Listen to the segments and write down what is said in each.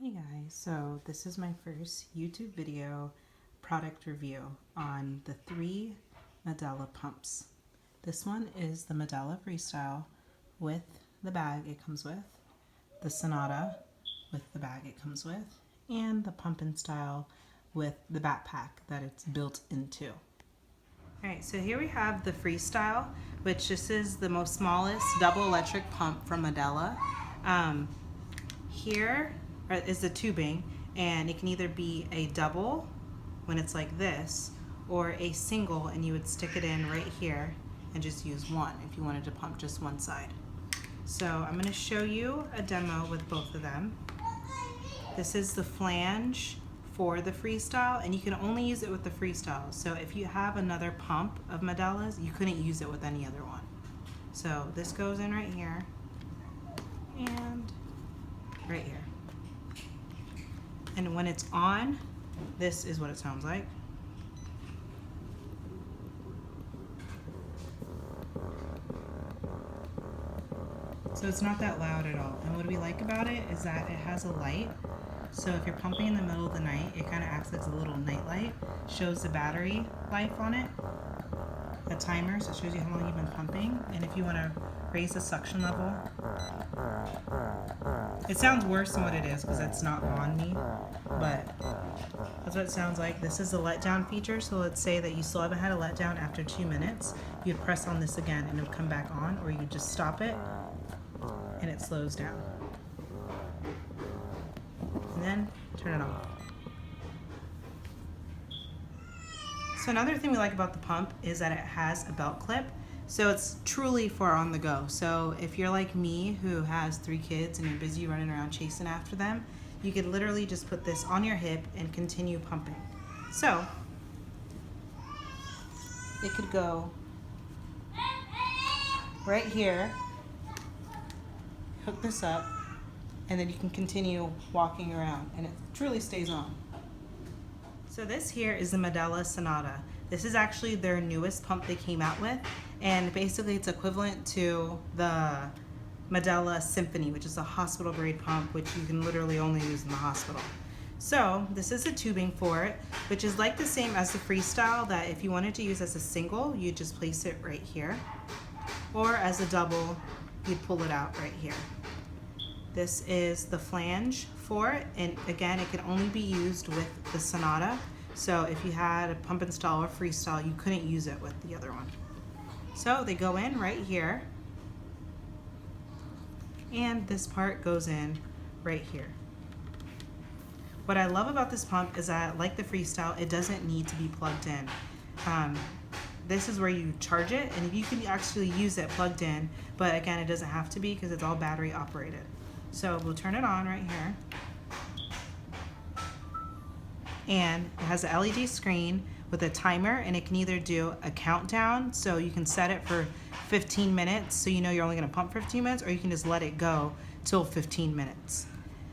Hey guys, so this is my first YouTube video product review on the 3 Medela pumps. This one is the Medela Freestyle with the bag it comes with, the Sonata with the bag it comes with, and the Pump and Style with the backpack that it's built into. Alright, so here we have the Freestyle, which this is the most smallest double electric pump from Medela. Here is the tubing, and it can either be a double when it's like this, or a single, and you would stick it in right here and just use one if you wanted to pump just one side. So I'm going to show you a demo with both of them. This is the flange for the Freestyle, and you can only use it with the Freestyle. So if you have another pump of Medela's, you couldn't use it with any other one. So this goes in right here and right here. And when it's on, this is what it sounds like. So it's not that loud at all. And what we like about it is that it has a light. So if you're pumping in the middle of the night, it kind of acts as a little night light. Shows the battery life on it. A timer, so it shows you how long you've been pumping. And if you want to raise the suction level, it sounds worse than what it is because it's not on me, but that's what it sounds like. This is the letdown feature, so let's say that you still haven't had a letdown after 2 minutes. You'd press on this again and it would come back on, or you just stop it and it slows down. And then turn it off. So another thing we like about the pump is that it has a belt clip. So it's truly for on the go. So if you're like me who has 3 kids and you're busy running around chasing after them, you could literally just put this on your hip and continue pumping. So it could go right here, hook this up, and then you can continue walking around and it truly stays on. So this here is the Medulla Sonata. This is actually their newest pump they came out with, and basically it's equivalent to the Medela Symphony, which is a hospital grade pump, which you can literally only use in the hospital. So this is the tubing for it, which is like the same as the Freestyle, that if you wanted to use as a single, you just place it right here, or as a double, you'd pull it out right here. This is the flange for it, and again, it can only be used with the Sonata. So if you had a Pump and Style or Freestyle, you couldn't use it with the other one. So they go in right here, and this part goes in right here. What I love about this pump is that, like the Freestyle, it doesn't need to be plugged in. This is where you charge it, and you can actually use it plugged in, but again, it doesn't have to be because it's all battery operated. So we'll turn it on right here. And it has a LED screen with a timer, and it can either do a countdown, so you can set it for 15 minutes so you know you're only going to pump 15 minutes, or you can just let it go till 15 minutes.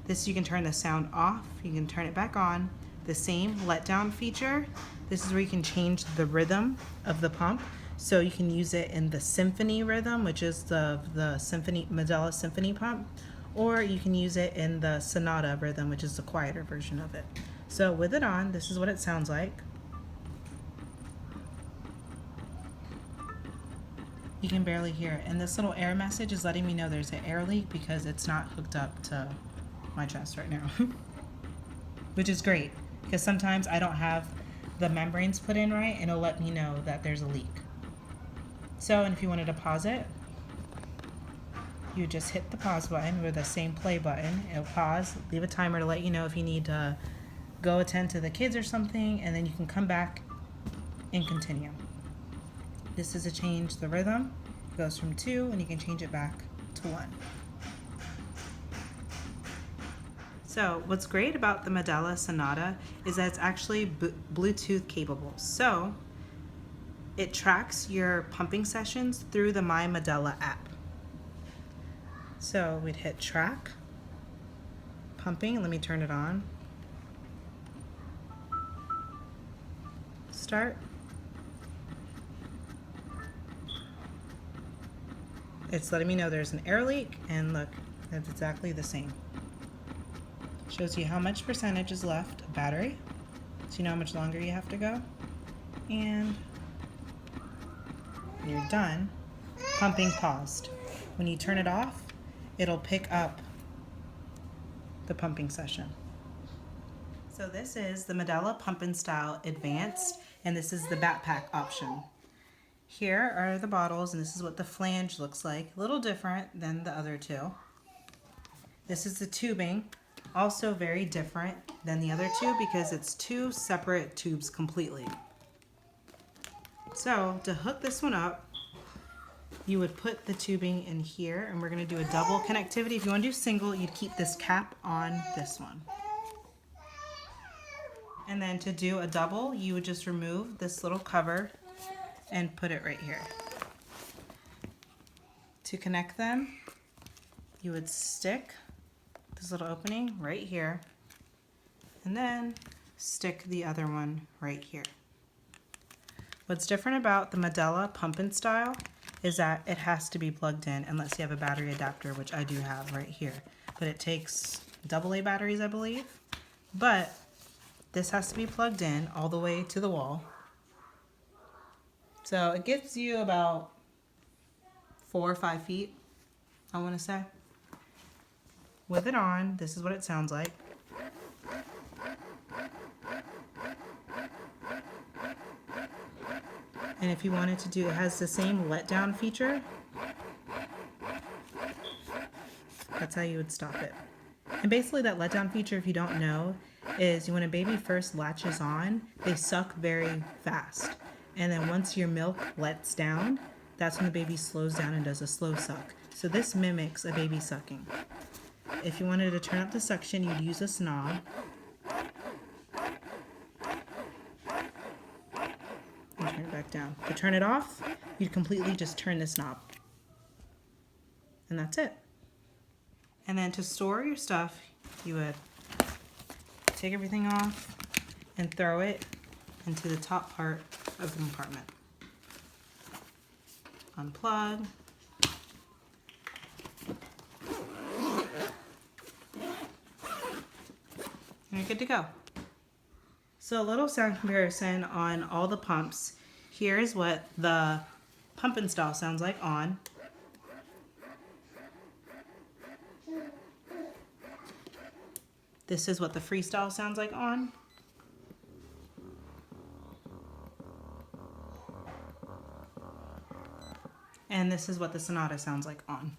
This, you can turn the sound off, you can turn it back on. The same letdown feature, this is where you can change the rhythm of the pump. So you can use it in the symphony rhythm, which is the symphony Medela Symphony pump, or you can use it in the Sonata rhythm, which is the quieter version of it. So with it on, this is what it sounds like. You can barely hear it. And this little air message is letting me know there's an air leak because it's not hooked up to my chest right now. Which is great, because sometimes I don't have the membranes put in right, and it'll let me know that there's a leak. So, and if you wanted to pause it, you just hit the pause button with the same play button. It'll pause, leave a timer to let you know if you need to go attend to the kids or something, and then you can come back and continue. This is to change the rhythm. It goes from 2, and you can change it back to 1. So what's great about the Medulla Sonata is that it's actually Bluetooth capable. So it tracks your pumping sessions through the My Medela app. So we'd hit track, pumping, let me turn it on. Start. It's letting me know there's an air leak, and look, that's exactly the same. Shows you how much percentage is left of battery, so you know how much longer you have to go. And when you're done, pumping paused. When you turn it off, it'll pick up the pumping session. So this is the Medela Pump and Style Advanced, and this is the backpack option. Here are the bottles, and this is what the flange looks like. A little different than the other two. This is the tubing, also very different than the other two because it's two separate tubes completely. So to hook this one up, you would put the tubing in here, and we're going to do a double connectivity. If you want to do single, you'd keep this cap on this one. And then to do a double, you would just remove this little cover and put it right here. To connect them, you would stick this little opening right here, and then stick the other one right here. What's different about the Medela Pump and Style is that it has to be plugged in unless you have a battery adapter, which I do have right here. But it takes AA batteries, I believe. But this has to be plugged in all the way to the wall. So it gives you about 4 or 5 feet, I want to say. With it on, this is what it sounds like. And if you wanted to do, it has the same letdown feature. That's how you would stop it. And basically that letdown feature, if you don't know, is when a baby first latches on, they suck very fast. And then once your milk lets down, that's when the baby slows down and does a slow suck. So this mimics a baby sucking. If you wanted to turn up the suction, you'd use this knob. And turn it back down. To turn it off, you'd completely just turn this knob. And that's it. And then to store your stuff, you would take everything off and throw it into the top part of the compartment. Unplug. And you're good to go. So a little sound comparison on all the pumps. Here is what the Pump and Style sounds like on. This is what the Freestyle sounds like on. And this is what the Sonata sounds like on.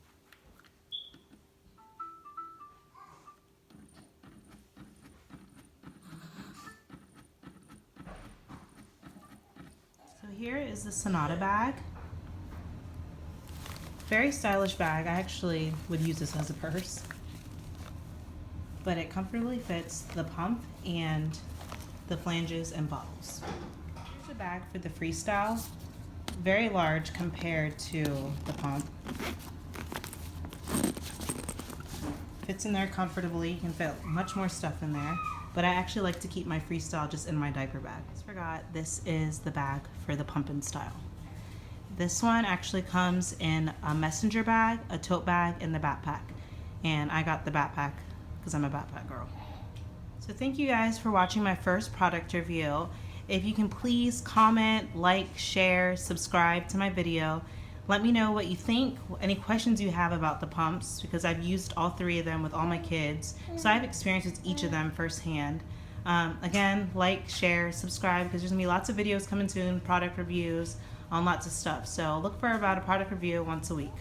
So here is the Sonata bag. Very stylish bag. I actually would use this as a purse. But it comfortably fits the pump and the flanges and bottles. Here's the bag for the Freestyle. Very large compared to the pump. Fits in there comfortably. You can fit much more stuff in there. But I actually like to keep my Freestyle just in my diaper bag. I forgot, this is the bag for the Pump and Style. This one actually comes in a messenger bag, a tote bag, and the backpack. And I got the backpack because I'm a backpack girl. So thank you guys for watching my first product review. If you can please comment, like, share, subscribe to my video. Let me know what you think, any questions you have about the pumps, because I've used all 3 of them with all my kids. So I have experience with each of them firsthand. Again, like, share, subscribe, because there's gonna be lots of videos coming soon, product reviews on lots of stuff. So look for about a product review once a week.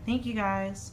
Thank you guys.